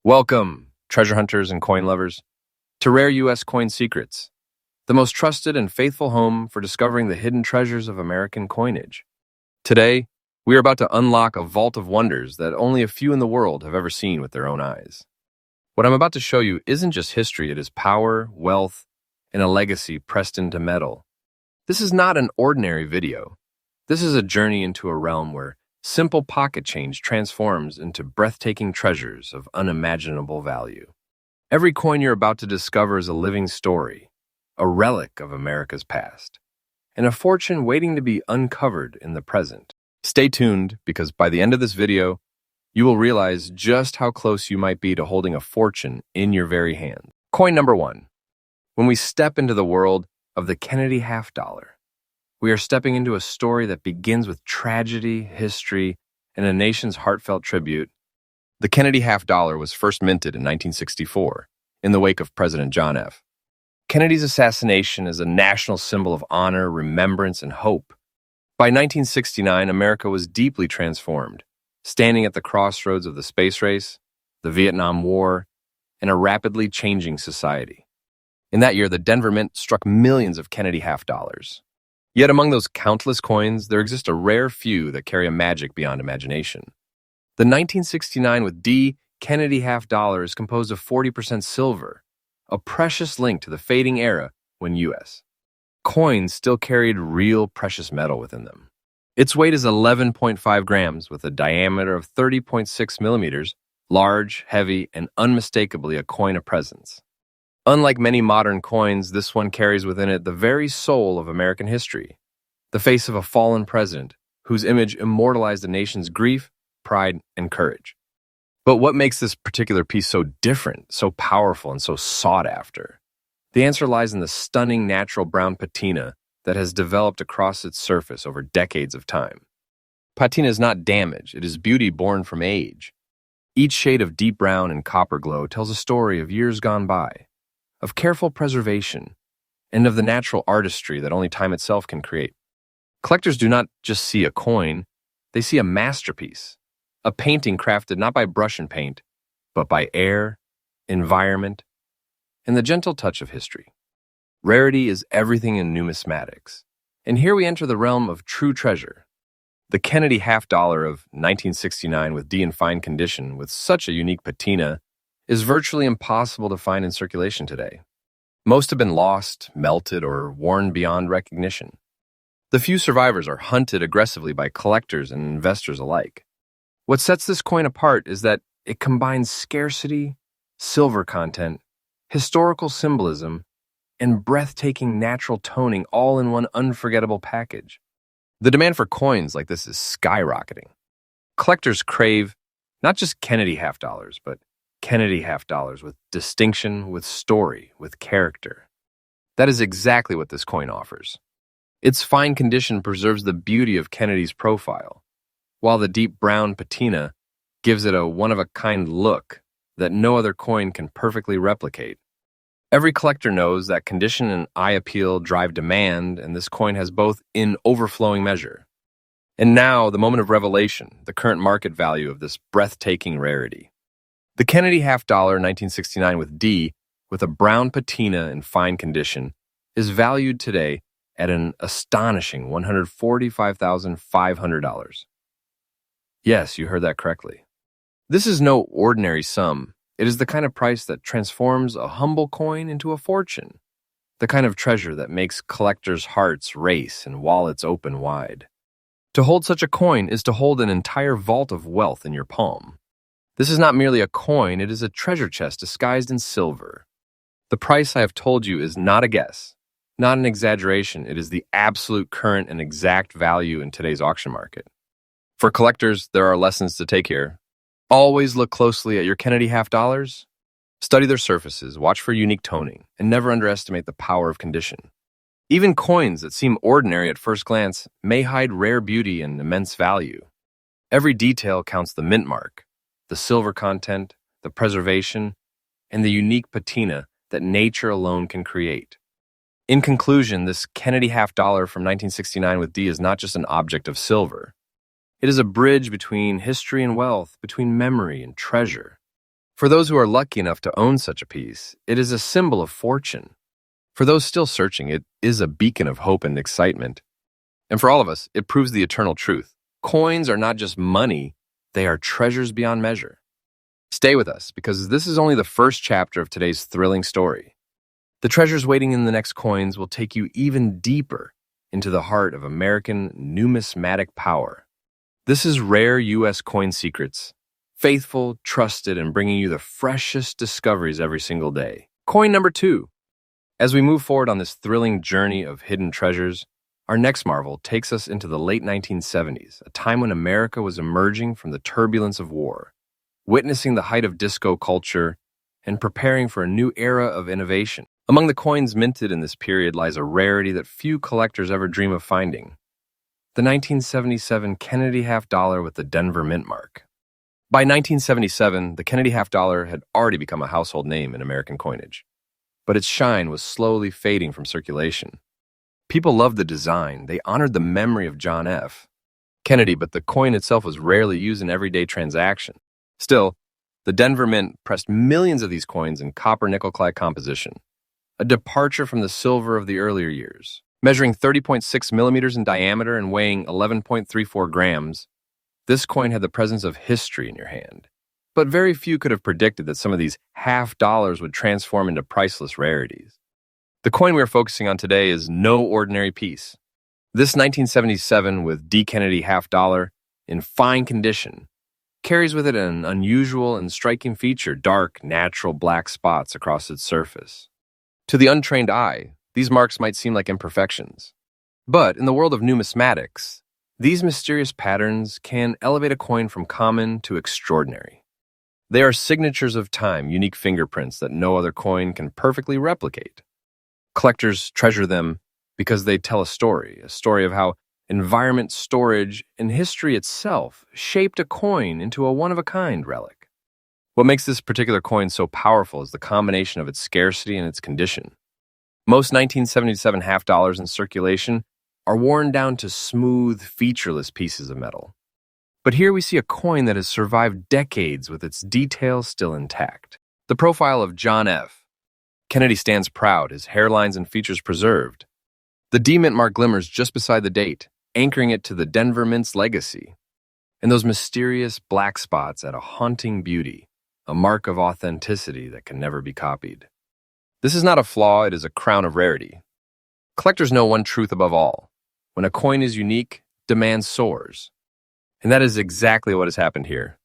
Welcome, treasure hunters and coin lovers, to Rare U.S. Coin Secrets, the most trusted and faithful home for discovering the hidden treasures of American coinage. Today, we are about to unlock a vault of wonders that only a few in the world have ever seen with their own eyes. What I'm about to show you isn't just history, it is power, wealth, and a legacy pressed into metal. This is not an ordinary video. This is a journey into a realm where simple pocket change transforms into breathtaking treasures of unimaginable value. Every coin you're about to discover is a living story, a relic of America's past, and a fortune waiting to be uncovered in the present. Stay tuned, because by the end of this video, you will realize just how close you might be to holding a fortune in your very hand. Coin number 1. When we step into the world of the Kennedy half dollar, we are stepping into a story that begins with tragedy, history, and a nation's heartfelt tribute. The Kennedy half dollar was first minted in 1964 in the wake of President John F. Kennedy's assassination is a national symbol of honor, remembrance, and hope. By 1969, America was deeply transformed, standing at the crossroads of the space race, the Vietnam War, and a rapidly changing society. In that year, the Denver Mint struck millions of Kennedy half dollars. Yet among those countless coins, there exist a rare few that carry a magic beyond imagination. The 1969 with D Kennedy half dollar is composed of 40% silver, a precious link to the fading era when U.S. coins still carried real precious metal within them. Its weight is 11.5 grams with a diameter of 30.6 millimeters, large, heavy, and unmistakably a coin of presence. Unlike many modern coins, this one carries within it the very soul of American history, the face of a fallen president whose image immortalized a nation's grief, pride, and courage. But what makes this particular piece so different, so powerful, and so sought after? The answer lies in the stunning natural brown patina that has developed across its surface over decades of time. Patina is not damage, it is beauty born from age. Each shade of deep brown and copper glow tells a story of years gone by, of careful preservation, and of the natural artistry that only time itself can create. Collectors do not just see a coin, they see a masterpiece, a painting crafted not by brush and paint, but by air, environment, and the gentle touch of history. Rarity is everything in numismatics, and here we enter the realm of true treasure. The Kennedy half dollar of 1969 with D in fine condition with such a unique patina is virtually impossible to find in circulation today. Most have been lost, melted, or worn beyond recognition. The few survivors are hunted aggressively by collectors and investors alike. What sets this coin apart is that it combines scarcity, silver content, historical symbolism, and breathtaking natural toning all in one unforgettable package. The demand for coins like this is skyrocketing. Collectors crave not just Kennedy half dollars, but Kennedy half dollars with distinction, with story, with character. That is exactly what this coin offers. Its fine condition preserves the beauty of Kennedy's profile, while the deep brown patina gives it a one-of-a-kind look that no other coin can perfectly replicate. Every collector knows that condition and eye appeal drive demand, and this coin has both in overflowing measure. And now, the moment of revelation, the current market value of this breathtaking rarity. The Kennedy half dollar 1969 with D, with a brown patina in fine condition, is valued today at an astonishing $145,500. Yes, you heard that correctly. This is no ordinary sum. It is the kind of price that transforms a humble coin into a fortune, the kind of treasure that makes collectors' hearts race and wallets open wide. To hold such a coin is to hold an entire vault of wealth in your palm. This is not merely a coin, it is a treasure chest disguised in silver. The price I have told you is not a guess, not an exaggeration, it is the absolute current and exact value in today's auction market. For collectors, there are lessons to take here. Always look closely at your Kennedy half dollars. Study their surfaces, watch for unique toning, and never underestimate the power of condition. Even coins that seem ordinary at first glance may hide rare beauty and immense value. Every detail counts: the mint mark, the silver content, the preservation, and the unique patina that nature alone can create. In conclusion, this Kennedy half dollar from 1969 with D is not just an object of silver. It is a bridge between history and wealth, between memory and treasure. For those who are lucky enough to own such a piece, it is a symbol of fortune. For those still searching, it is a beacon of hope and excitement. And for all of us, it proves the eternal truth. Coins are not just money, they are treasures beyond measure. Stay with us, because this is only the first chapter of today's thrilling story. The treasures waiting in the next coins will take you even deeper into the heart of American numismatic power. This is Rare U.S. Coin Secrets, faithful, trusted, and bringing you the freshest discoveries every single day. Coin number 2. As we move forward on this thrilling journey of hidden treasures, our next marvel takes us into the late 1970s, a time when America was emerging from the turbulence of war, witnessing the height of disco culture, and preparing for a new era of innovation. Among the coins minted in this period lies a rarity that few collectors ever dream of finding: the 1977 Kennedy half-dollar with the Denver Mint mark. By 1977, the Kennedy half-dollar had already become a household name in American coinage, but its shine was slowly fading from circulation. People loved the design, they honored the memory of John F. Kennedy, but the coin itself was rarely used in everyday transaction. Still, the Denver Mint pressed millions of these coins in copper-nickel-clad composition, a departure from the silver of the earlier years. Measuring 30.6 millimeters in diameter and weighing 11.34 grams, this coin had the presence of history in your hand. But very few could have predicted that some of these half-dollars would transform into priceless rarities. The coin we are focusing on today is no ordinary piece. This 1977 with D. Kennedy half-dollar, in fine condition, carries with it an unusual and striking feature: dark, natural black spots across its surface. To the untrained eye, these marks might seem like imperfections. But in the world of numismatics, these mysterious patterns can elevate a coin from common to extraordinary. They are signatures of time, unique fingerprints that no other coin can perfectly replicate. Collectors treasure them because they tell a story of how environment, storage, and history itself shaped a coin into a one-of-a-kind relic. What makes this particular coin so powerful is the combination of its scarcity and its condition. Most 1977 half-dollars in circulation are worn down to smooth, featureless pieces of metal. But here we see a coin that has survived decades with its details still intact. The profile of John F. Kennedy stands proud, his hairlines and features preserved. The D Mint mark glimmers just beside the date, anchoring it to the Denver Mint's legacy. And those mysterious black spots add a haunting beauty, a mark of authenticity that can never be copied. This is not a flaw, it is a crown of rarity. Collectors know one truth above all: when a coin is unique, demand soars. And that is exactly what has happened here.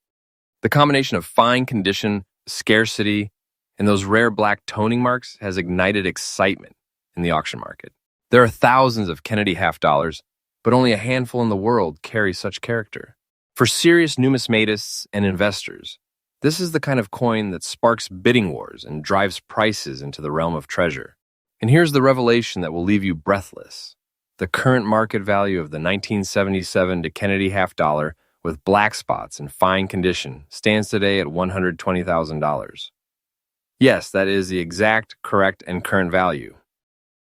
The combination of fine condition, scarcity, and those rare black toning marks has ignited excitement in the auction market. There are thousands of Kennedy half-dollars, but only a handful in the world carry such character. For serious numismatists and investors, this is the kind of coin that sparks bidding wars and drives prices into the realm of treasure. And here's the revelation that will leave you breathless. The current market value of the 1977 Kennedy half-dollar with black spots in fine condition stands today at $120,000. Yes, that is the exact, correct, and current value.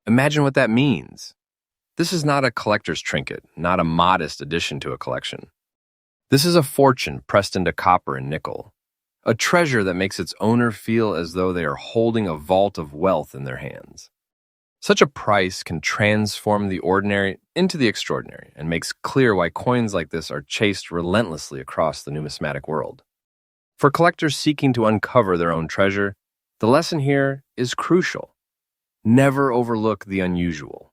Imagine what that means. This is not a collector's trinket, not a modest addition to a collection. This is a fortune pressed into copper and nickel, a treasure that makes its owner feel as though they are holding a vault of wealth in their hands. Such a price can transform the ordinary into the extraordinary and makes clear why coins like this are chased relentlessly across the numismatic world. For collectors seeking to uncover their own treasure, the lesson here is crucial. Never overlook the unusual.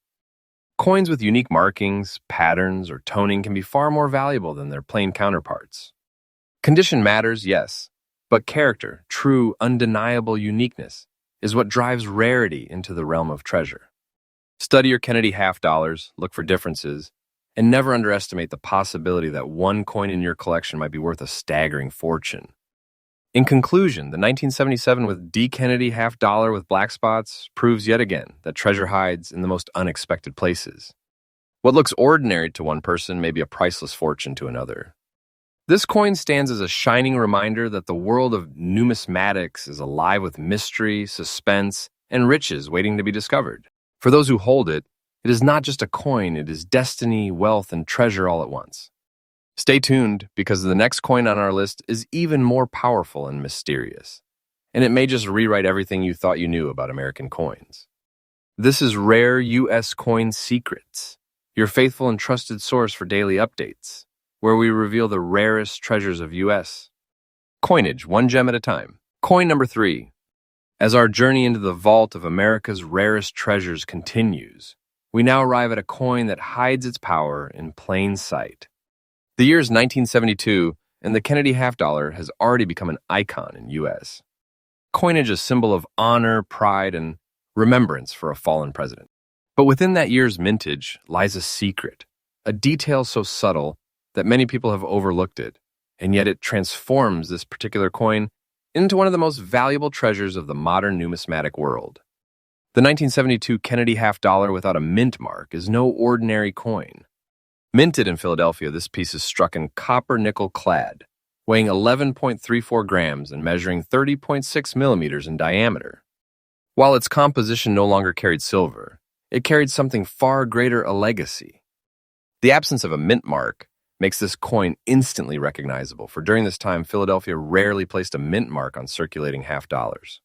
Coins with unique markings, patterns, or toning can be far more valuable than their plain counterparts. Condition matters, yes, but character, true, undeniable uniqueness, is what drives rarity into the realm of treasure. Study your Kennedy half-dollars, look for differences, and never underestimate the possibility that one coin in your collection might be worth a staggering fortune. In conclusion, the 1977 with D. Kennedy half-dollar with black spots proves yet again that treasure hides in the most unexpected places. What looks ordinary to one person may be a priceless fortune to another. This coin stands as a shining reminder that the world of numismatics is alive with mystery, suspense, and riches waiting to be discovered. For those who hold it, it is not just a coin, it is destiny, wealth, and treasure all at once. Stay tuned because the next coin on our list is even more powerful and mysterious, and it may just rewrite everything you thought you knew about American coins. This is Rare U.S. Coin Secrets, your faithful and trusted source for daily updates, where we reveal the rarest treasures of U.S. coinage, one gem at a time. Coin number 3. As our journey into the vault of America's rarest treasures continues, we now arrive at a coin that hides its power in plain sight. The year is 1972, and the Kennedy half-dollar has already become an icon in U.S. coinage, a symbol of honor, pride, and remembrance for a fallen president. But within that year's mintage lies a secret, a detail so subtle that many people have overlooked it, and yet it transforms this particular coin into one of the most valuable treasures of the modern numismatic world. The 1972 Kennedy half-dollar without a mint mark is no ordinary coin. Minted in Philadelphia, this piece is struck in copper nickel clad, weighing 11.34 grams and measuring 30.6 millimeters in diameter. While its composition no longer carried silver, it carried something far greater, a legacy. The absence of a mint mark makes this coin instantly recognizable, for during this time, Philadelphia rarely placed a mint mark on circulating half-dollars.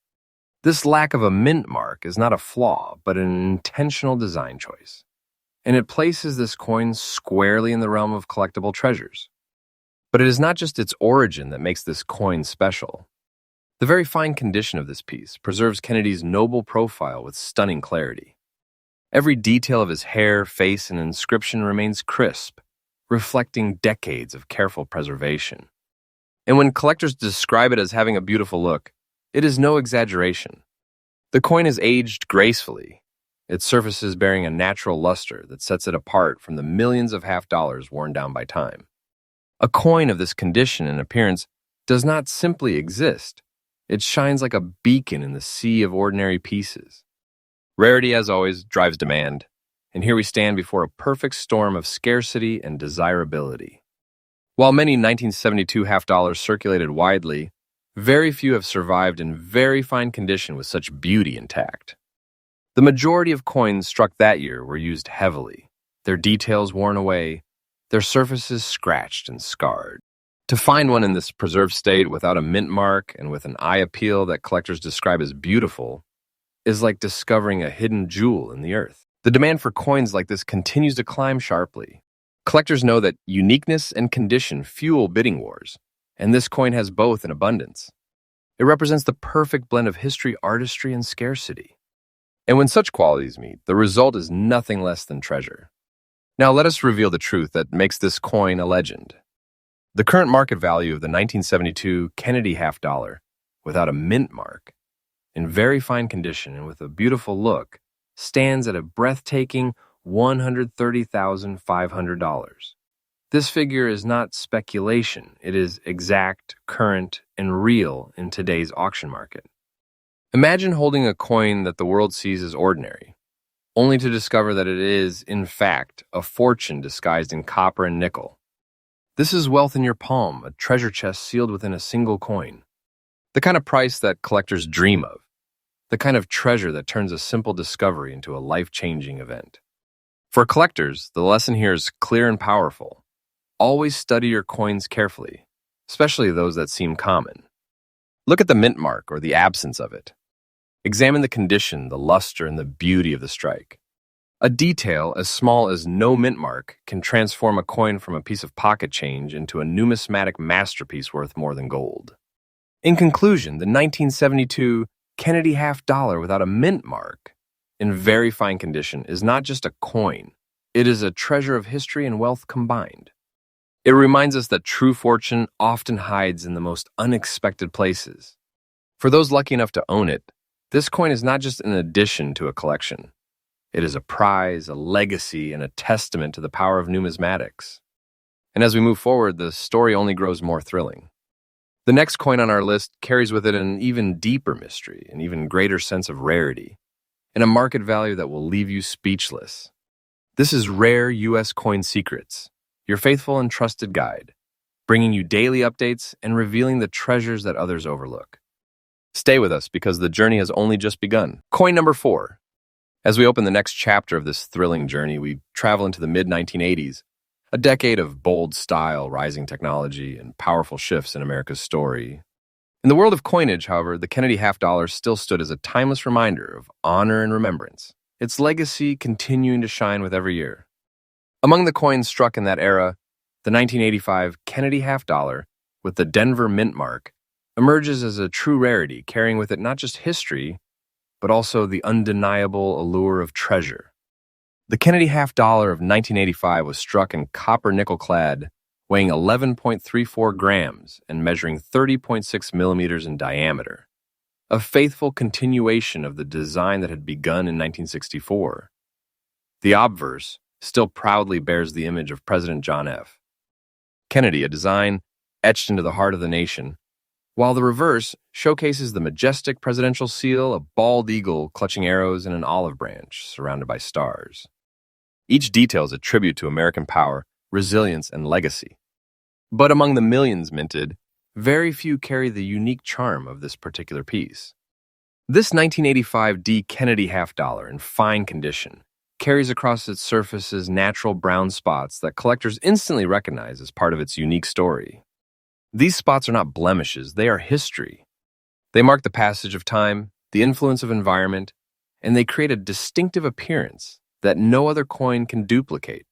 This lack of a mint mark is not a flaw, but an intentional design choice, and it places this coin squarely in the realm of collectible treasures. But it is not just its origin that makes this coin special. The very fine condition of this piece preserves Kennedy's noble profile with stunning clarity. Every detail of his hair, face, and inscription remains crisp, reflecting decades of careful preservation. And when collectors describe it as having a beautiful look, it is no exaggeration. The coin is aged gracefully, its surfaces bearing a natural luster that sets it apart from the millions of half-dollars worn down by time. A coin of this condition and appearance does not simply exist. It shines like a beacon in the sea of ordinary pieces. Rarity, as always, drives demand, and here we stand before a perfect storm of scarcity and desirability. While many 1972 half-dollars circulated widely, very few have survived in very fine condition with such beauty intact. The majority of coins struck that year were used heavily, their details worn away, their surfaces scratched and scarred. To find one in this preserved state without a mint mark and with an eye appeal that collectors describe as beautiful is like discovering a hidden jewel in the earth. The demand for coins like this continues to climb sharply. Collectors know that uniqueness and condition fuel bidding wars, and this coin has both in abundance. It represents the perfect blend of history, artistry, and scarcity. And when such qualities meet, the result is nothing less than treasure. Now let us reveal the truth that makes this coin a legend. The current market value of the 1972 Kennedy half-dollar, without a mint mark, in very fine condition and with a beautiful look, stands at a breathtaking $130,500. This figure is not speculation, it is exact, current, and real in today's auction market. Imagine holding a coin that the world sees as ordinary, only to discover that it is, in fact, a fortune disguised in copper and nickel. This is wealth in your palm, a treasure chest sealed within a single coin. The kind of price that collectors dream of, the kind of treasure that turns a simple discovery into a life-changing event. For collectors, the lesson here is clear and powerful. Always study your coins carefully, especially those that seem common. Look at the mint mark or the absence of it. Examine the condition, the luster, and the beauty of the strike. A detail as small as no mint mark can transform a coin from a piece of pocket change into a numismatic masterpiece worth more than gold. In conclusion, the 1972 Kennedy half-dollar without a mint mark, in very fine condition, is not just a coin. It is a treasure of history and wealth combined. It reminds us that true fortune often hides in the most unexpected places. For those lucky enough to own it, this coin is not just an addition to a collection. It is a prize, a legacy, and a testament to the power of numismatics. And as we move forward, the story only grows more thrilling. The next coin on our list carries with it an even deeper mystery, an even greater sense of rarity, and a market value that will leave you speechless. This is Rare U.S. Coin Secrets, your faithful and trusted guide, bringing you daily updates and revealing the treasures that others overlook. Stay with us because the journey has only just begun. Coin number 4. As we open the next chapter of this thrilling journey, we travel into the mid-1980s, A decade of bold style, rising technology, and powerful shifts in America's story. In the world of coinage, however, the Kennedy half dollar still stood as a timeless reminder of honor and remembrance, its legacy continuing to shine with every year. Among the coins struck in that era, the 1985 Kennedy half dollar, with the Denver mint mark, emerges as a true rarity, carrying with it not just history, but also the undeniable allure of treasure. The Kennedy half dollar of 1985 was struck in copper nickel clad, weighing 11.34 grams and measuring 30.6 millimeters in diameter, a faithful continuation of the design that had begun in 1964. The obverse still proudly bears the image of President John F. Kennedy, a design etched into the heart of the nation, while the reverse showcases the majestic presidential seal, a bald eagle clutching arrows, and an olive branch surrounded by stars. Each detail is a tribute to American power, resilience, and legacy. But among the millions minted, very few carry the unique charm of this particular piece. This 1985 D. Kennedy half dollar, in fine condition, carries across its surfaces natural brown spots that collectors instantly recognize as part of its unique story. These spots are not blemishes, they are history. They mark the passage of time, the influence of environment, and they create a distinctive appearance that no other coin can duplicate.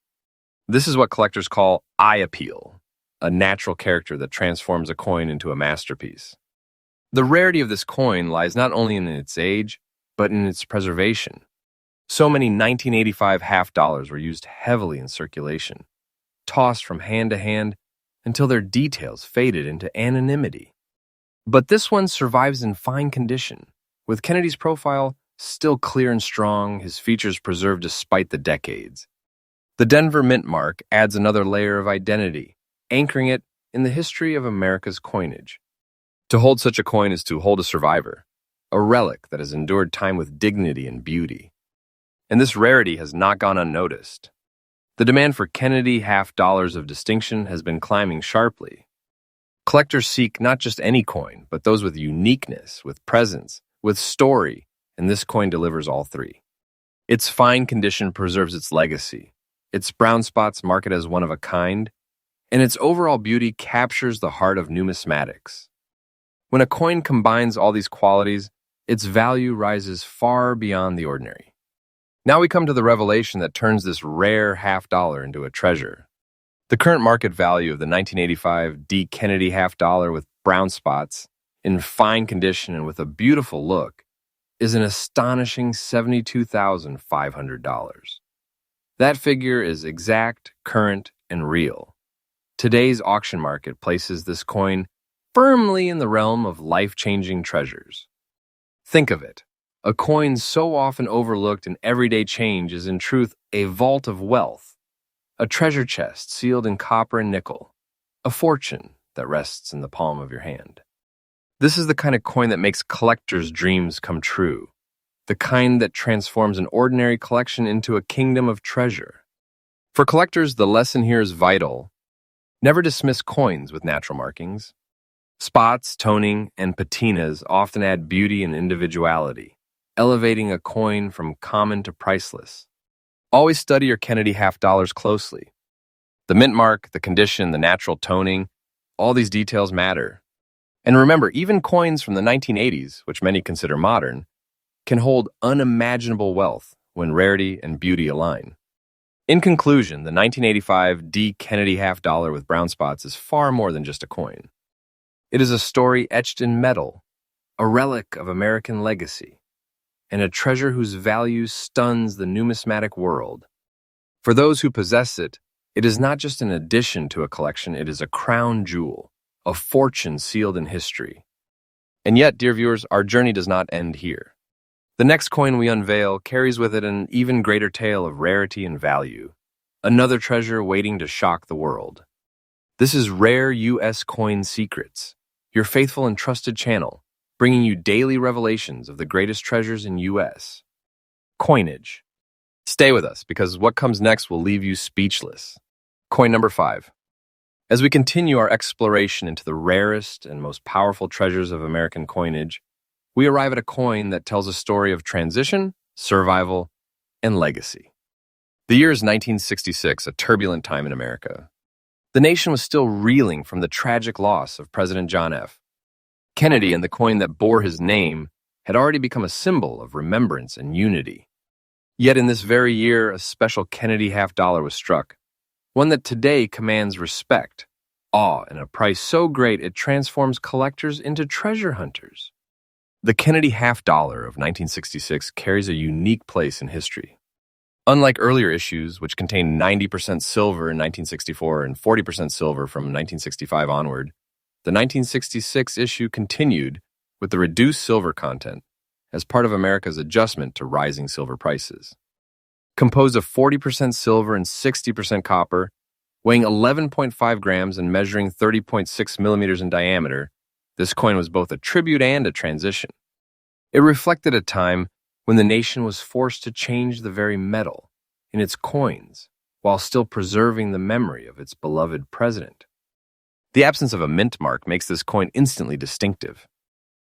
This is what collectors call eye appeal, a natural character that transforms a coin into a masterpiece. The rarity of this coin lies not only in its age, but in its preservation. So many 1985 half dollars were used heavily in circulation, tossed from hand to hand until their details faded into anonymity. But this one survives in fine condition, with Kennedy's profile still clear and strong, his features preserved despite the decades. The Denver mint mark adds another layer of identity, anchoring it in the history of America's coinage. To hold such a coin is to hold a survivor, a relic that has endured time with dignity and beauty. And this rarity has not gone unnoticed. The demand for Kennedy half dollars of distinction has been climbing sharply. Collectors seek not just any coin, but those with uniqueness, with presence, with story, and this coin delivers all three. Its fine condition preserves its legacy, its brown spots mark it as one of a kind, and its overall beauty captures the heart of numismatics. When a coin combines all these qualities, its value rises far beyond the ordinary. Now we come to the revelation that turns this rare half dollar into a treasure. The current market value of the 1985 D. Kennedy half dollar with brown spots, in fine condition and with a beautiful look, is an astonishing $72,500. That figure is exact, current, and real. Today's auction market places this coin firmly in the realm of life-changing treasures. Think of it. A coin so often overlooked in everyday change is in truth a vault of wealth, a treasure chest sealed in copper and nickel, a fortune that rests in the palm of your hand. This is the kind of coin that makes collectors' dreams come true, the kind that transforms an ordinary collection into a kingdom of treasure. For collectors, the lesson here is vital. Never dismiss coins with natural markings. Spots, toning, and patinas often add beauty and individuality, elevating a coin from common to priceless. Always study your Kennedy half dollars closely. The mint mark, the condition, the natural toning, all these details matter. And remember, even coins from the 1980s, which many consider modern, can hold unimaginable wealth when rarity and beauty align. In conclusion, the 1985 D. Kennedy half dollar with brown spots is far more than just a coin. It is a story etched in metal, a relic of American legacy, and a treasure whose value stuns the numismatic world. For those who possess it, it is not just an addition to a collection, it is a crown jewel, a fortune sealed in history. And yet, dear viewers, our journey does not end here. The next coin we unveil carries with it an even greater tale of rarity and value, another treasure waiting to shock the world. This is Rare U.S. Coin Secrets, your faithful and trusted channel, bringing you daily revelations of the greatest treasures in U.S. coinage. Stay with us, because what comes next will leave you speechless. Coin number 5. As we continue our exploration into the rarest and most powerful treasures of American coinage, we arrive at a coin that tells a story of transition, survival, and legacy. The year is 1966, a turbulent time in America. The nation was still reeling from the tragic loss of President John F. Kennedy, and the coin that bore his name had already become a symbol of remembrance and unity. Yet in this very year, a special Kennedy half-dollar was struck, one that today commands respect, awe, and a price so great it transforms collectors into treasure hunters. The Kennedy half-dollar of 1966 carries a unique place in history. Unlike earlier issues, which contained 90% silver in 1964 and 40% silver from 1965 onward, the 1966 issue continued with the reduced silver content as part of America's adjustment to rising silver prices. Composed of 40% silver and 60% copper, weighing 11.5 grams and measuring 30.6 millimeters in diameter, this coin was both a tribute and a transition. It reflected a time when the nation was forced to change the very metal in its coins while still preserving the memory of its beloved president. The absence of a mint mark makes this coin instantly distinctive.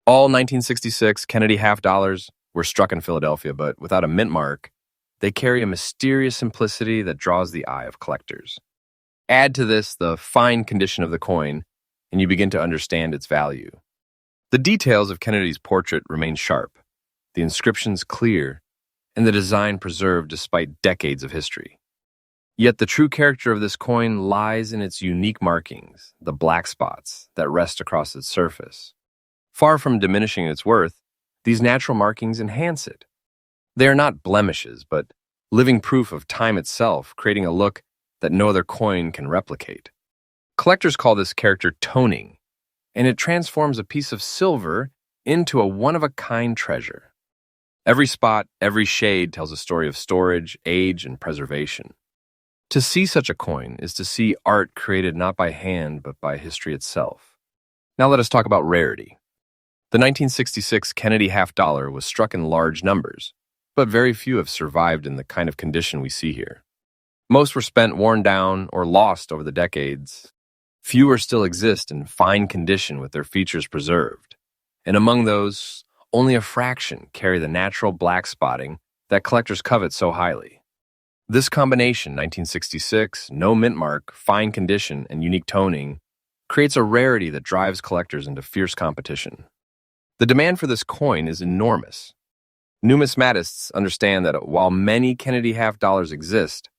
All 1966 Kennedy half-dollars were struck in Philadelphia, but without a mint mark, they carry a mysterious simplicity that draws the eye of collectors. Add to this the fine condition of the coin, and you begin to understand its value. The details of Kennedy's portrait remain sharp, the inscriptions clear, and the design preserved despite decades of history. Yet the true character of this coin lies in its unique markings, the black spots that rest across its surface. Far from diminishing its worth, these natural markings enhance it. They are not blemishes, but living proof of time itself, creating a look that no other coin can replicate. Collectors call this character toning, and it transforms a piece of silver into a one-of-a-kind treasure. Every spot, every shade tells a story of storage, age, and preservation. To see such a coin is to see art created not by hand, but by history itself. Now let us talk about rarity. The 1966 Kennedy half-dollar was struck in large numbers, but very few have survived in the kind of condition we see here. Most were spent worn down or lost over the decades. Fewer still exist in fine condition with their features preserved, and among those, only a fraction carry the natural black spotting that collectors covet so highly. This combination, 1966, no mint mark, fine condition, and unique toning, creates a rarity that drives collectors into fierce competition. The demand for this coin is enormous. Numismatists understand that while many Kennedy half-dollars exist,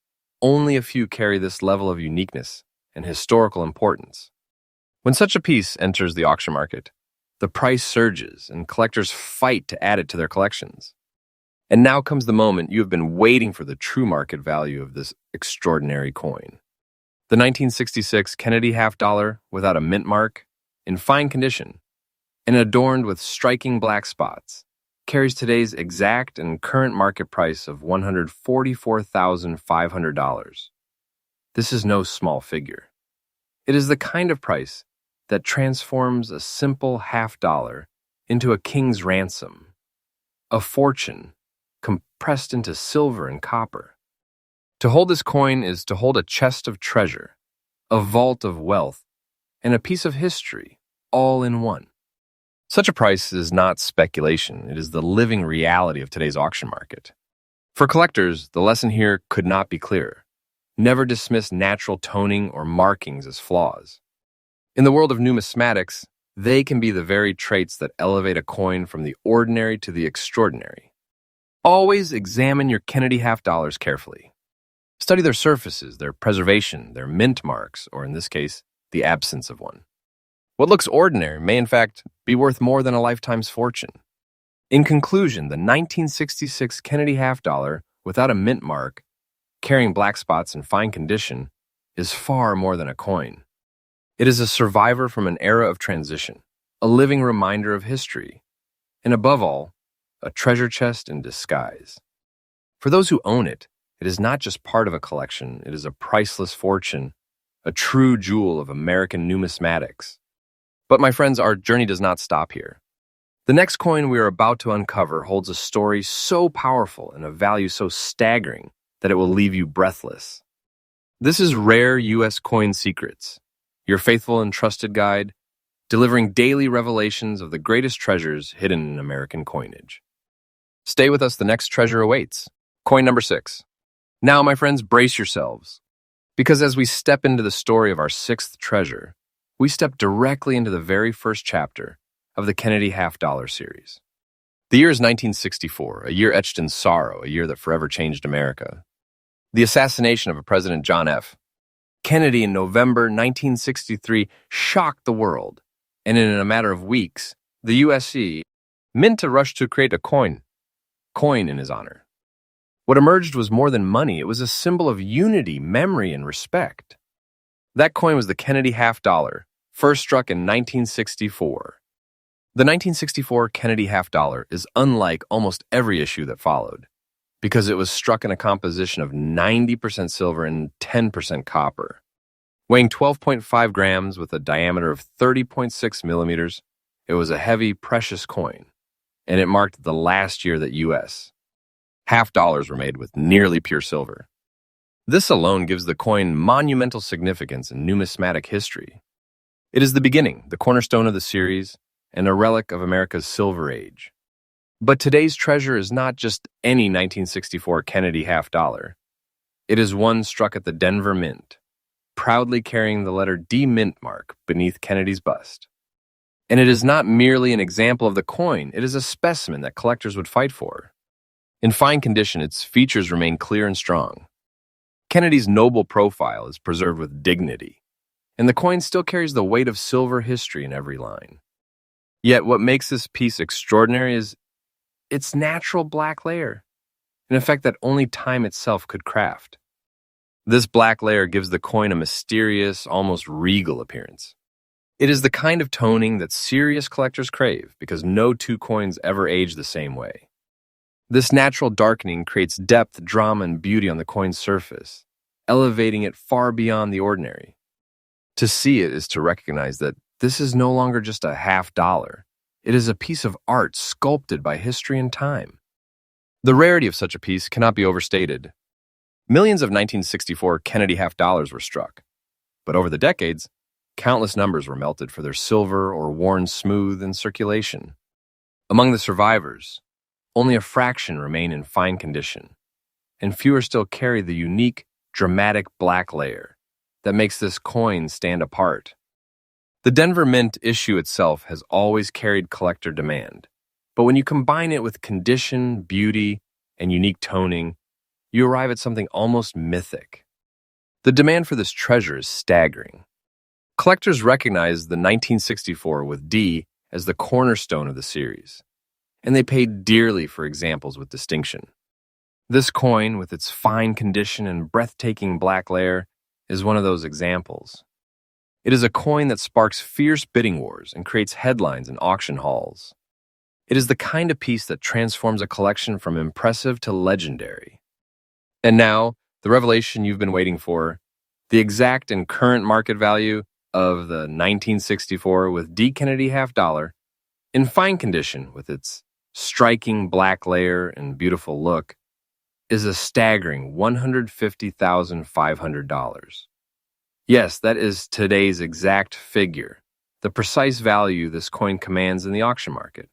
only a few carry this level of uniqueness and historical importance. When such a piece enters the auction market, the price surges and collectors fight to add it to their collections. And now comes the moment you have been waiting for, the true market value of this extraordinary coin. The 1966 Kennedy half-dollar without a mint mark, in fine condition, and adorned with striking black spots, carries today's exact and current market price of $144,500. This is no small figure. It is the kind of price that transforms a simple half-dollar into a king's ransom, a fortune compressed into silver and copper. To hold this coin is to hold a chest of treasure, a vault of wealth, and a piece of history, all in one. Such a price is not speculation, it is the living reality of today's auction market. For collectors, the lesson here could not be clearer. Never dismiss natural toning or markings as flaws. In the world of numismatics, they can be the very traits that elevate a coin from the ordinary to the extraordinary. Always examine your Kennedy half-dollars carefully. Study their surfaces, their preservation, their mint marks, or in this case, the absence of one. What looks ordinary may in fact be worth more than a lifetime's fortune. In conclusion, the 1966 Kennedy half-dollar without a mint mark, carrying black spots in fine condition, is far more than a coin. It is a survivor from an era of transition, a living reminder of history, and above all, a treasure chest in disguise. For those who own it, it is not just part of a collection, it is a priceless fortune, a true jewel of American numismatics. But my friends, our journey does not stop here. The next coin we are about to uncover holds a story so powerful and a value so staggering that it will leave you breathless. This is Rare U.S. Coin Secrets, your faithful and trusted guide, delivering daily revelations of the greatest treasures hidden in American coinage. Stay with us, the next treasure awaits. Coin number 6. Now, my friends, brace yourselves, because as we step into the story of our sixth treasure, we step directly into the very first chapter of the Kennedy half-dollar series. The year is 1964, a year etched in sorrow, a year that forever changed America. The assassination of a President John F. Kennedy in November 1963 shocked the world, and in a matter of weeks, the USC mint a rush to create a coin in his honor. What emerged was more than money. It was a symbol of unity, memory, and respect. That coin was the Kennedy half-dollar, first struck in 1964. The 1964 Kennedy half-dollar is unlike almost every issue that followed, because it was struck in a composition of 90% silver and 10% copper. Weighing 12.5 grams with a diameter of 30.6 millimeters, it was a heavy, precious coin, and it marked the last year that U.S. half-dollars were made with nearly pure silver. This alone gives the coin monumental significance in numismatic history. It is the beginning, the cornerstone of the series, and a relic of America's Silver Age. But today's treasure is not just any 1964 Kennedy half-dollar. It is one struck at the Denver Mint, proudly carrying the letter D mint mark beneath Kennedy's bust. And it is not merely an example of the coin, it is a specimen that collectors would fight for. In fine condition, its features remain clear and strong. Kennedy's noble profile is preserved with dignity, and the coin still carries the weight of silver history in every line. Yet what makes this piece extraordinary is its natural black layer, an effect that only time itself could craft. This black layer gives the coin a mysterious, almost regal appearance. It is the kind of toning that serious collectors crave because no two coins ever age the same way. This natural darkening creates depth, drama, and beauty on the coin's surface, elevating it far beyond the ordinary. To see it is to recognize that this is no longer just a half-dollar. It is a piece of art sculpted by history and time. The rarity of such a piece cannot be overstated. Millions of 1964 Kennedy half-dollars were struck, but over the decades, countless numbers were melted for their silver or worn smooth in circulation. Among the survivors, only a fraction remain in fine condition, and fewer still carry the unique, dramatic black layer that makes this coin stand apart. The Denver Mint issue itself has always carried collector demand, but when you combine it with condition, beauty, and unique toning, you arrive at something almost mythic. The demand for this treasure is staggering. Collectors recognize the 1964 with D as the cornerstone of the series, and they paid dearly for examples with distinction. This coin, with its fine condition and breathtaking black layer, is one of those examples. It is a coin that sparks fierce bidding wars and creates headlines in auction halls. It is the kind of piece that transforms a collection from impressive to legendary. And now, the revelation you've been waiting for, the exact and current market value of the 1964 with D Kennedy half-dollar, in fine condition with its striking black layer and beautiful look, is a staggering $150,500. Yes, that is today's exact figure, the precise value this coin commands in the auction market.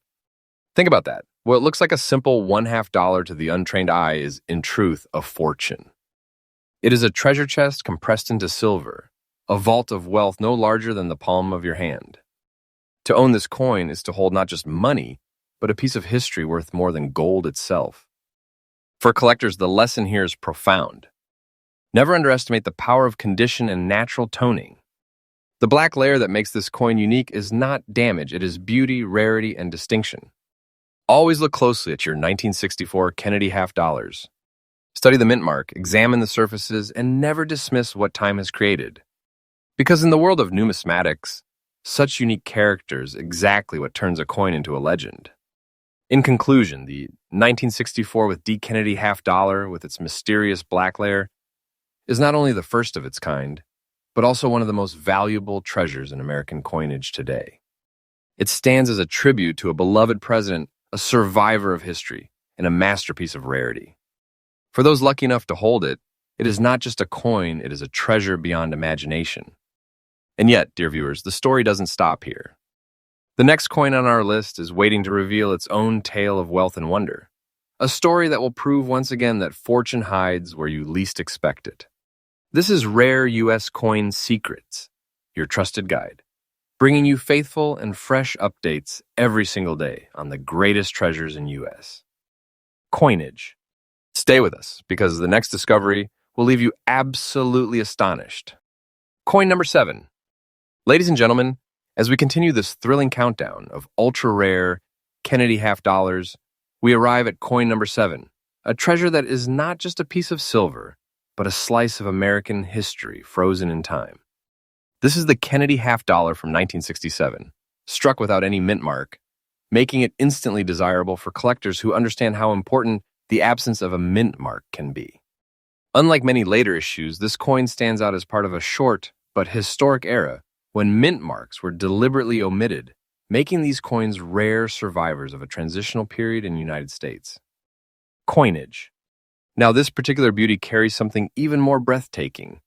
Think about that. What looks like a simple $0.50 to the untrained eye is, in truth, a fortune. It is a treasure chest compressed into silver, a vault of wealth no larger than the palm of your hand. To own this coin is to hold not just money, but a piece of history worth more than gold itself. For collectors, the lesson here is profound. Never underestimate the power of condition and natural toning. The black layer that makes this coin unique is not damage, it is beauty, rarity, and distinction. Always look closely at your 1964 Kennedy half-dollars. Study the mint mark, examine the surfaces, and never dismiss what time has created. Because in the world of numismatics, such unique characters exactly what turns a coin into a legend. In conclusion, the 1964 with D Kennedy half-dollar with its mysterious black layer is not only the first of its kind, but also one of the most valuable treasures in American coinage today. It stands as a tribute to a beloved president, a survivor of history, and a masterpiece of rarity. For those lucky enough to hold it, it is not just a coin, it is a treasure beyond imagination. And yet, dear viewers, the story doesn't stop here. The next coin on our list is waiting to reveal its own tale of wealth and wonder, A story that will prove once again that fortune hides where you least expect it. This is Rare U.S. Coin Secrets, your trusted guide, bringing you faithful and fresh updates every single day on the greatest treasures in U.S. coinage. Stay with us because the next discovery will leave you absolutely astonished. Coin number 7. Ladies and gentlemen, as we continue this thrilling countdown of ultra-rare Kennedy half dollars, we arrive at coin number 7, a treasure that is not just a piece of silver, but a slice of American history frozen in time. This is the Kennedy half dollar from 1967, struck without any mint mark, making it instantly desirable for collectors who understand how important the absence of a mint mark can be. Unlike many later issues, this coin stands out as part of a short but historic era when mint marks were deliberately omitted, making these coins rare survivors of a transitional period in the United States. Coinage. Now, this particular beauty carries something even more breathtaking,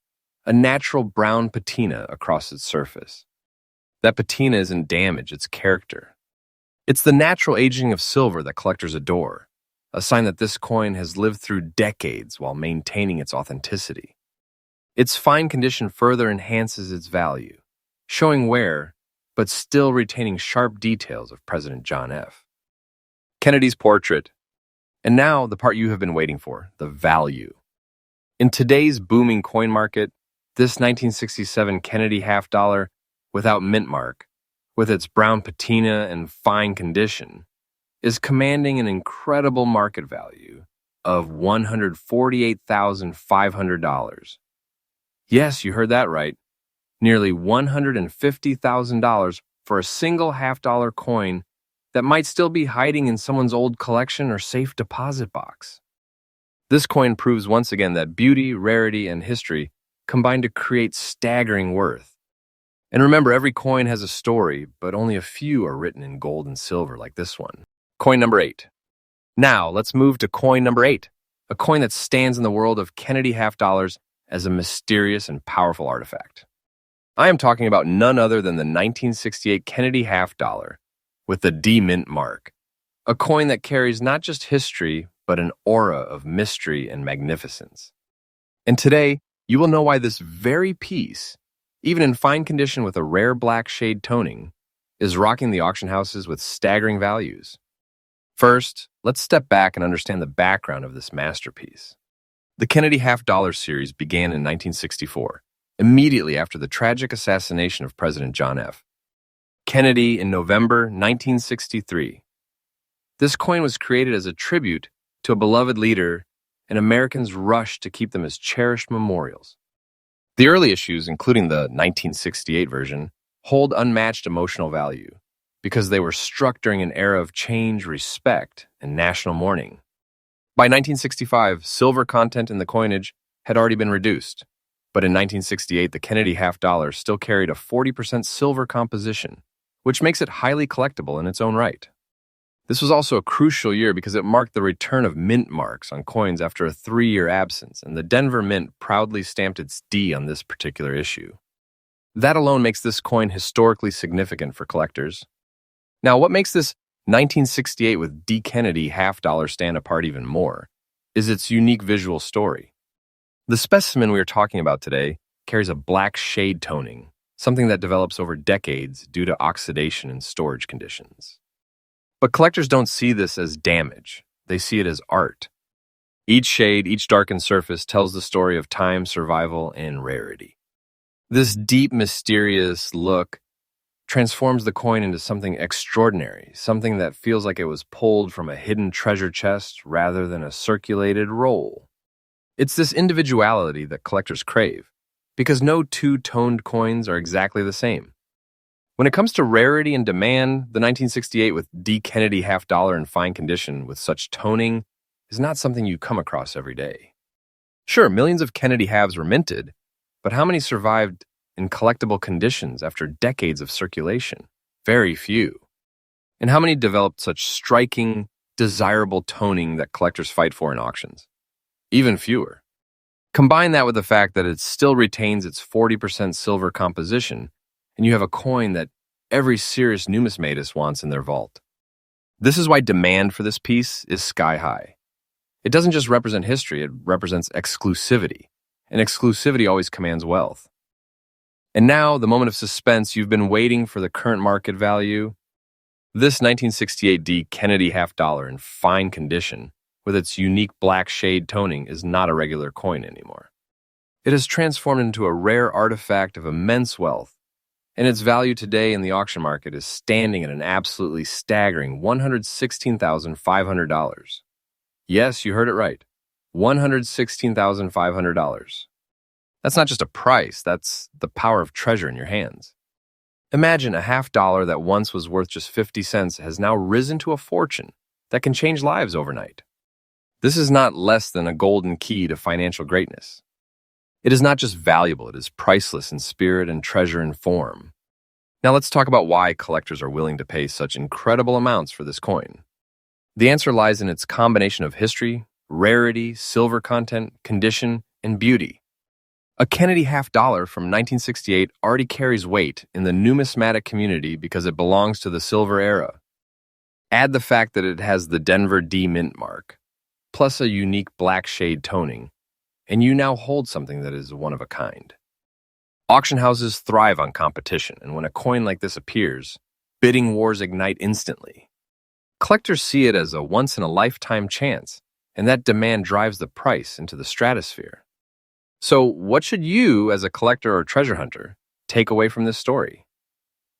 a natural brown patina across its surface. That patina isn't damage, it's character. It's the natural aging of silver that collectors adore, a sign that this coin has lived through decades while maintaining its authenticity. Its fine condition further enhances its value, showing wear, but still retaining sharp details of President John F. Kennedy's portrait. And now, the part you have been waiting for, the value. In today's booming coin market, this 1967 Kennedy half dollar, without mint mark, with its brown patina and fine condition, is commanding an incredible market value of $148,500. Yes, you heard that right. Nearly $150,000 for a single half-dollar coin that might still be hiding in someone's old collection or safe deposit box. This coin proves once again that beauty, rarity, and history combine to create staggering worth. And remember, every coin has a story, but only a few are written in gold and silver like this one. Coin number 8. Now, let's move to coin number 8, a coin that stands in the world of Kennedy half dollars as a mysterious and powerful artifact. I am talking about none other than the 1968 Kennedy half dollar with the D mint mark, a coin that carries not just history, but an aura of mystery and magnificence. And today, you will know why this very piece, even in fine condition with a rare black shade toning, is rocking the auction houses with staggering values. First, let's step back and understand the background of this masterpiece. The Kennedy half dollar series began in 1964, immediately after the tragic assassination of President John F. Kennedy in November 1963. This coin was created as a tribute to a beloved leader, and Americans rushed to keep them as cherished memorials. The early issues, including the 1968 version, hold unmatched emotional value because they were struck during an era of change, respect, and national mourning. By 1965, silver content in the coinage had already been reduced, but in 1968, the Kennedy half dollar still carried a 40% silver composition, which makes it highly collectible in its own right. This was also a crucial year because it marked the return of mint marks on coins after a 3-year absence, and the Denver Mint proudly stamped its D on this particular issue. That alone makes this coin historically significant for collectors. Now, what makes this 1968 with D. Kennedy half dollar stand apart even more is its unique visual story. The specimen we are talking about today carries a black shade toning, something that develops over decades due to oxidation and storage conditions. But collectors don't see this as damage. They see it as art. Each shade, each darkened surface tells the story of time, survival, and rarity. This deep, mysterious look transforms the coin into something extraordinary, something that feels like it was pulled from a hidden treasure chest rather than a circulated roll. It's this individuality that collectors crave, because no two toned coins are exactly the same. When it comes to rarity and demand, the 1968 with D. Kennedy half dollar in fine condition with such toning is not something you come across every day. Sure, millions of Kennedy halves were minted, but how many survived in collectible conditions after decades of circulation? Very few. And how many developed such striking, desirable toning that collectors fight for in auctions? Even fewer. Combine that with the fact that it still retains its 40% silver composition, and you have a coin that every serious numismatist wants in their vault. This is why demand for this piece is sky high. It doesn't just represent history, it represents exclusivity. And exclusivity always commands wealth. And now, the moment of suspense, you've been waiting for the current market value. This 1968D Kennedy half dollar in fine condition, with its unique black shade toning, is not a regular coin anymore. It has transformed into a rare artifact of immense wealth, and its value today in the auction market is standing at an absolutely staggering $116,500. Yes, you heard it right. $116,500. That's not just a price, that's the power of treasure in your hands. Imagine a half dollar that once was worth just 50 cents has now risen to a fortune that can change lives overnight. This is not less than a golden key to financial greatness. It is not just valuable, it is priceless in spirit and treasure in form. Now let's talk about why collectors are willing to pay such incredible amounts for this coin. The answer lies in its combination of history, rarity, silver content, condition, and beauty. A Kennedy half dollar from 1968 already carries weight in the numismatic community because it belongs to the silver era. Add the fact that it has the Denver D mint mark, plus a unique black shade toning, and you now hold something that is one of a kind. Auction houses thrive on competition, and when a coin like this appears, bidding wars ignite instantly. Collectors see it as a once-in-a-lifetime chance, and that demand drives the price into the stratosphere. So, what should you, as a collector or treasure hunter, take away from this story?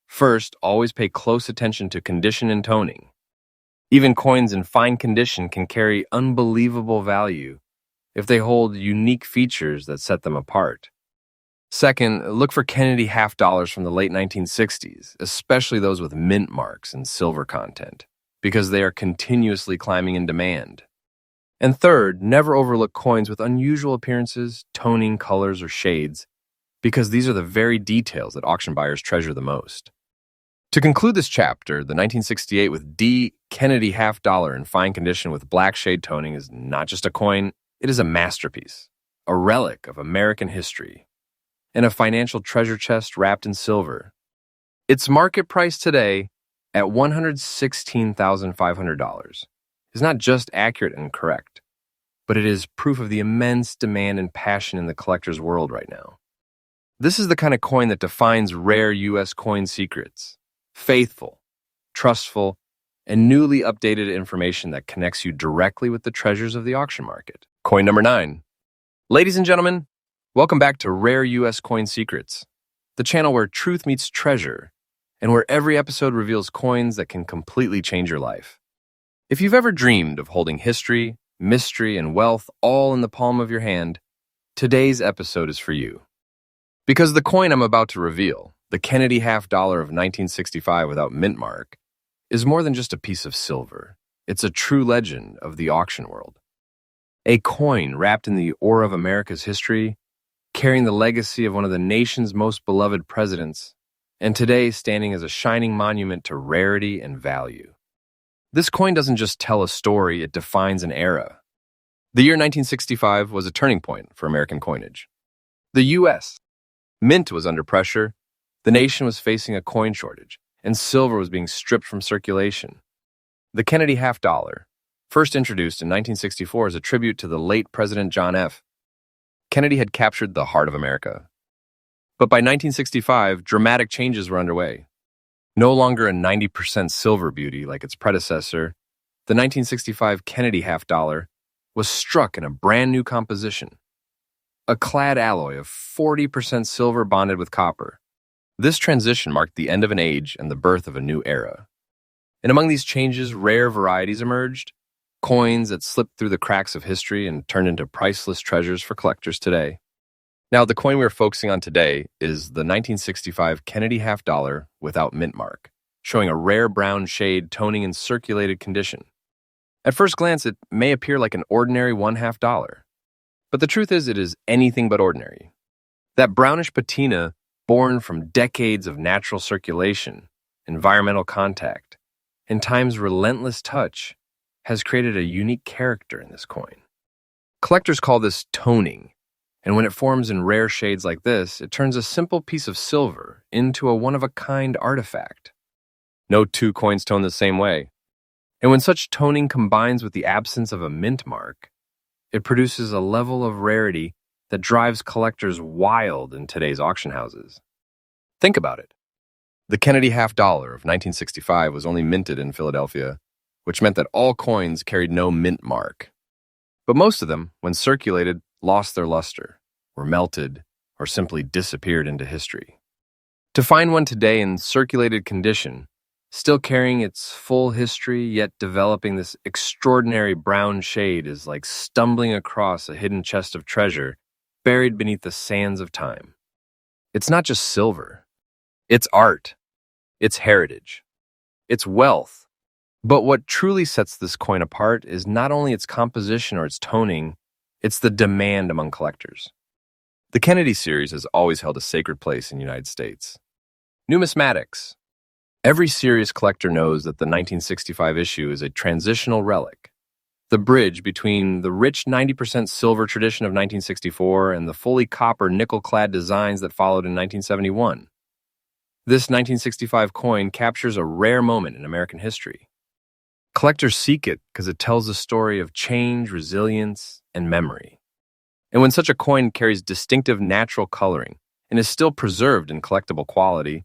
First, always pay close attention to condition and toning. Even coins in fine condition can carry unbelievable value if they hold unique features that set them apart. Second, look for Kennedy half dollars from the late 1960s, especially those with mint marks and silver content, because they are continuously climbing in demand. And third, never overlook coins with unusual appearances, toning, colors, or shades, because these are the very details that auction buyers treasure the most. To conclude this chapter, the 1968 with D Kennedy half dollar in fine condition with black shade toning is not just a coin, it is a masterpiece, a relic of American history, and a financial treasure chest wrapped in silver. Its market price today, at $116,500, is not just accurate and correct, but it is proof of the immense demand and passion in the collector's world right now. This is the kind of coin that defines rare U.S. coin secrets: faithful, trustful, and newly updated information that connects you directly with the treasures of the auction market. Coin number 9. Ladies and gentlemen, welcome back to Rare U.S. Coin Secrets, the channel where truth meets treasure, and where every episode reveals coins that can completely change your life. If you've ever dreamed of holding history, mystery, and wealth all in the palm of your hand, today's episode is for you. Because the coin I'm about to reveal, the Kennedy half dollar of 1965 without mint mark, is more than just a piece of silver. It's a true legend of the auction world. A coin wrapped in the aura of America's history, carrying the legacy of one of the nation's most beloved presidents, and today standing as a shining monument to rarity and value. This coin doesn't just tell a story, it defines an era. The year 1965 was a turning point for American coinage. The U.S. Mint was under pressure, the nation was facing a coin shortage, and silver was being stripped from circulation. The Kennedy half dollar, first introduced in 1964 as a tribute to the late President John F. Kennedy, had captured the heart of America. But by 1965, dramatic changes were underway. No longer a 90% silver beauty like its predecessor, the 1965 Kennedy half dollar was struck in a brand new composition, a clad alloy of 40% silver bonded with copper. This transition marked the end of an age and the birth of a new era. And among these changes, rare varieties emerged, coins that slipped through the cracks of history and turned into priceless treasures for collectors today. Now, the coin we're focusing on today is the 1965 Kennedy half dollar without mint mark, showing a rare brown shade toning in circulated condition. At first glance, it may appear like an ordinary $1/2 dollar, but the truth is it is anything but ordinary. That brownish patina, born from decades of natural circulation, environmental contact, and time's relentless touch, has created a unique character in this coin. Collectors call this toning, and when it forms in rare shades like this, it turns a simple piece of silver into a one-of-a-kind artifact. No two coins tone the same way. And when such toning combines with the absence of a mint mark, It produces a level of rarity that drives collectors wild in today's auction houses. Think about it. The Kennedy half dollar of 1965 was only minted in Philadelphia, which meant that all coins carried no mint mark. But most of them, when circulated, lost their luster, were melted, or simply disappeared into history. To find one today in circulated condition, still carrying its full history yet developing this extraordinary brown shade, is like stumbling across a hidden chest of treasure buried beneath the sands of time. It's not just silver. It's art. It's heritage. It's wealth. But what truly sets this coin apart is not only its composition or its toning, it's the demand among collectors. The Kennedy series has always held a sacred place in the United States. Numismatics. Every serious collector knows that the 1965 issue is a transitional relic, the bridge between the rich 90% silver tradition of 1964 and the fully copper nickel-clad designs that followed in 1971. This 1965 coin captures a rare moment in American history. Collectors seek it because it tells a story of change, resilience, and memory. And when such a coin carries distinctive natural coloring and is still preserved in collectible quality,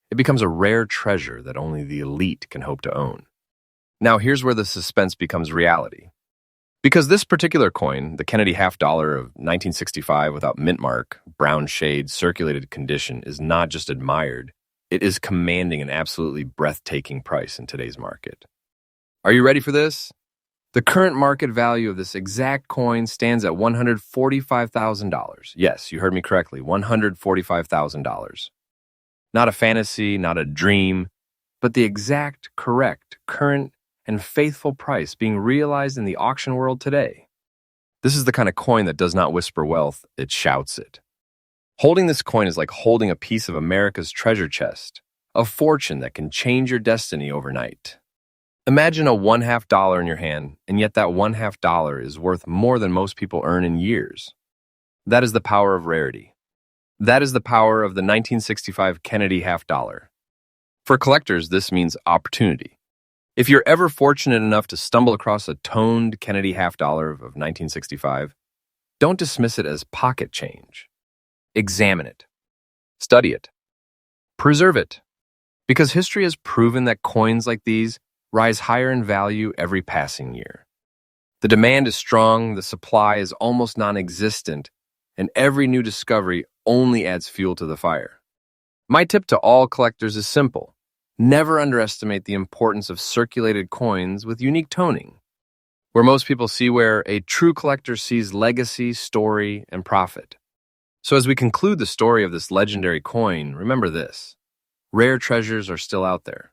it becomes a rare treasure that only the elite can hope to own. Now here's where the suspense becomes reality. Because this particular coin, the Kennedy half dollar of 1965 without mint mark, brown shade, circulated condition, is not just admired, it is commanding an absolutely breathtaking price in today's market. Are you ready for this? The current market value of this exact coin stands at $145,000. Yes, you heard me correctly, $145,000. Not a fantasy, not a dream, but the exact, correct, current, and faithful price being realized in the auction world today. This is the kind of coin that does not whisper wealth, it shouts it. Holding this coin is like holding a piece of America's treasure chest, a fortune that can change your destiny overnight. Imagine a $1/2 in your hand, and yet that $1/2 is worth more than most people earn in years. That is the power of rarity. That is the power of the 1965 Kennedy half dollar. For collectors, this means opportunity. If you're ever fortunate enough to stumble across a toned Kennedy half dollar of 1965, don't dismiss it as pocket change. Examine it. Study it. Preserve it. Because history has proven that coins like these rise higher in value every passing year. The demand is strong, the supply is almost non-existent, and every new discovery only adds fuel to the fire. My tip to all collectors is simple. Never underestimate the importance of circulated coins with unique toning. Where most people see where a true collector sees legacy, story, and profit. So as we conclude the story of this legendary coin, remember this. Rare treasures are still out there.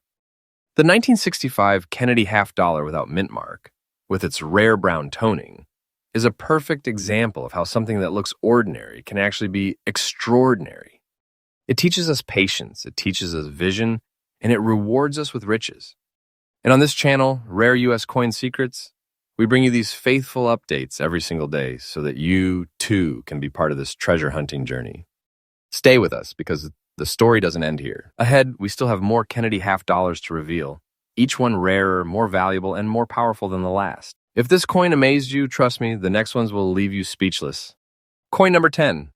The 1965 Kennedy half dollar without mint mark, with its rare brown toning, is a perfect example of how something that looks ordinary can actually be extraordinary. It teaches us patience, it teaches us vision, and it rewards us with riches. And on this channel, Rare U.S. Coin Secrets, we bring you these faithful updates every single day so that you, too, can be part of this treasure hunting journey. Stay with us because the story doesn't end here. Ahead, we still have more Kennedy half dollars to reveal, each one rarer, more valuable, and more powerful than the last. If this coin amazed you, trust me, the next ones will leave you speechless. Coin number 10.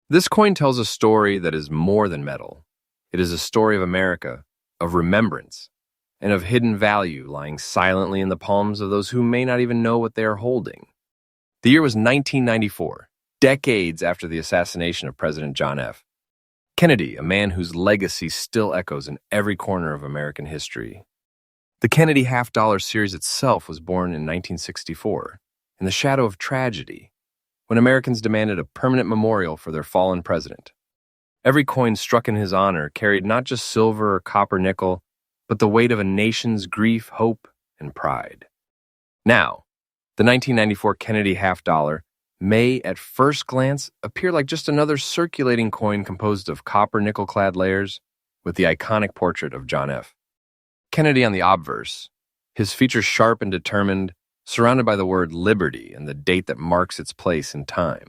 This coin tells a story that is more than metal. It is a story of America, of remembrance, and of hidden value lying silently in the palms of those who may not even know what they are holding. The year was 1994, decades after the assassination of President John F. Kennedy, a man whose legacy still echoes in every corner of American history. The Kennedy half dollar series itself was born in 1964, in the shadow of tragedy, when Americans demanded a permanent memorial for their fallen president. Every coin struck in his honor carried not just silver or copper nickel, but the weight of a nation's grief, hope, and pride. Now, the 1994 Kennedy half dollar may, at first glance, appear like just another circulating coin composed of copper nickel-clad layers with the iconic portrait of John F. Kennedy on the obverse, his features sharp and determined, surrounded by the word liberty and the date that marks its place in time.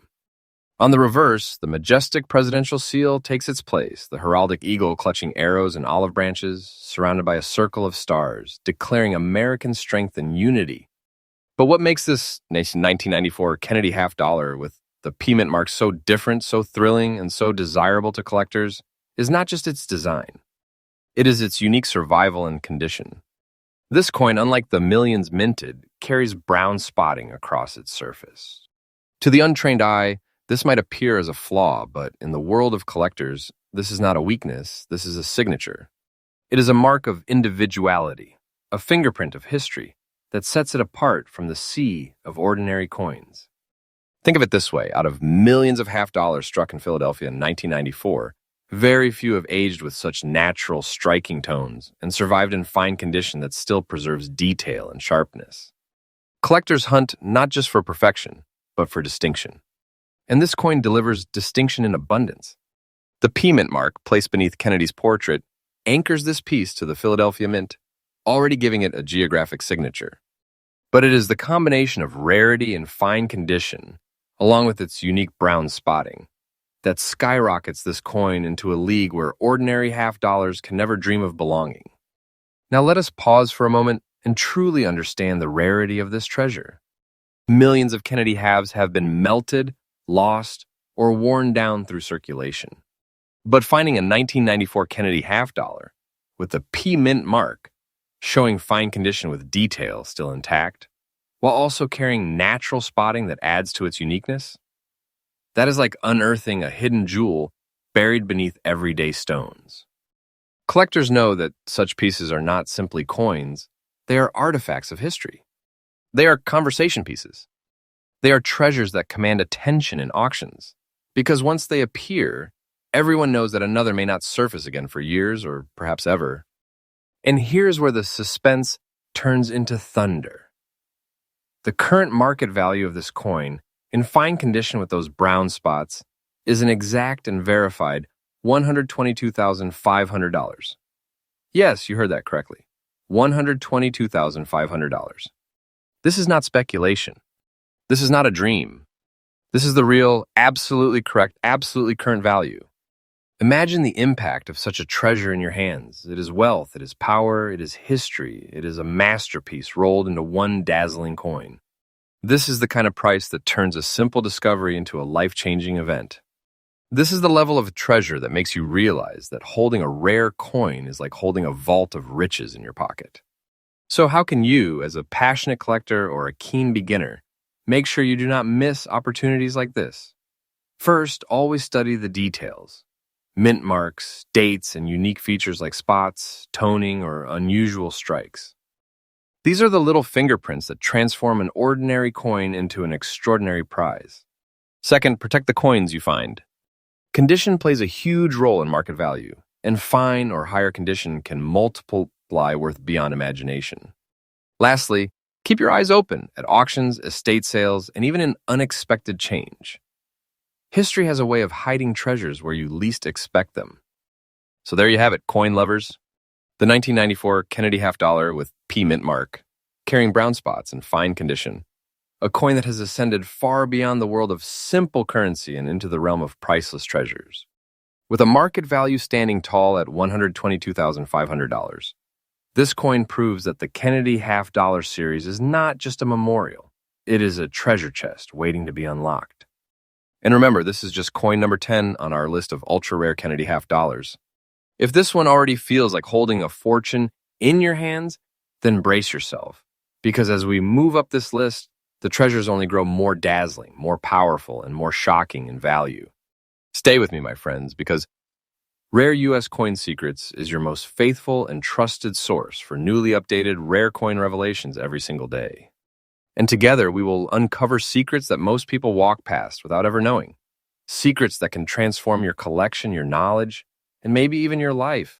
On the reverse, the majestic presidential seal takes its place, the heraldic eagle clutching arrows and olive branches, surrounded by a circle of stars, declaring American strength and unity. But what makes this 1994 Kennedy half dollar with the P mint mark so different, so thrilling, and so desirable to collectors is not just its design. It is its unique survival and condition. This coin, unlike the millions minted, carries brown spotting across its surface. To the untrained eye, this might appear as a flaw, but in the world of collectors, this is not a weakness, this is a signature. It is a mark of individuality, a fingerprint of history that sets it apart from the sea of ordinary coins. Think of it this way: out of millions of half dollars struck in Philadelphia in 1994, very few have aged with such natural, striking tones and survived in fine condition that still preserves detail and sharpness. Collectors hunt not just for perfection, but for distinction. And this coin delivers distinction in abundance. The P mint mark, placed beneath Kennedy's portrait, anchors this piece to the Philadelphia Mint, already giving it a geographic signature. But it is the combination of rarity and fine condition, along with its unique brown spotting, that skyrockets this coin into a league where ordinary half dollars can never dream of belonging. Now let us pause for a moment and truly understand the rarity of this treasure. Millions of Kennedy halves have been melted, lost, or worn down through circulation. But finding a 1994 Kennedy half dollar with the P mint mark, showing fine condition with detail still intact, while also carrying natural spotting that adds to its uniqueness, that is like unearthing a hidden jewel buried beneath everyday stones. Collectors know that such pieces are not simply coins, they are artifacts of history. They are conversation pieces. They are treasures that command attention in auctions, because once they appear, everyone knows that another may not surface again for years or perhaps ever. And here's where the suspense turns into thunder. The current market value of this coin, in fine condition with those brown spots, is an exact and verified $122,500. Yes, you heard that correctly. $122,500. This is not speculation. This is not a dream. This is the real, absolutely correct, absolutely current value. Imagine the impact of such a treasure in your hands. It is wealth, it is power, it is history, it is a masterpiece rolled into one dazzling coin. This is the kind of price that turns a simple discovery into a life-changing event. This is the level of treasure that makes you realize that holding a rare coin is like holding a vault of riches in your pocket. So how can you, as a passionate collector or a keen beginner, make sure you do not miss opportunities like this? First, always study the details. Mint marks, dates, and unique features like spots, toning, or unusual strikes. These are the little fingerprints that transform an ordinary coin into an extraordinary prize. Second, protect the coins you find. Condition plays a huge role in market value, and fine or higher condition can multiply worth beyond imagination. Lastly, keep your eyes open at auctions, estate sales, and even in unexpected change. History has a way of hiding treasures where you least expect them. So there you have it, coin lovers. The 1994 Kennedy half dollar with P mint mark, carrying brown spots in fine condition. A coin that has ascended far beyond the world of simple currency and into the realm of priceless treasures. With a market value standing tall at $122,500, this coin proves that the Kennedy half dollar series is not just a memorial. It is a treasure chest waiting to be unlocked. And remember, this is just coin number 10 on our list of ultra-rare Kennedy half dollars. If this one already feels like holding a fortune in your hands, then brace yourself. Because as we move up this list, the treasures only grow more dazzling, more powerful, and more shocking in value. Stay with me, my friends, because Rare U.S. Coin Secrets is your most faithful and trusted source for newly updated rare coin revelations every single day. And together, we will uncover secrets that most people walk past without ever knowing. Secrets that can transform your collection, your knowledge, and maybe even your life.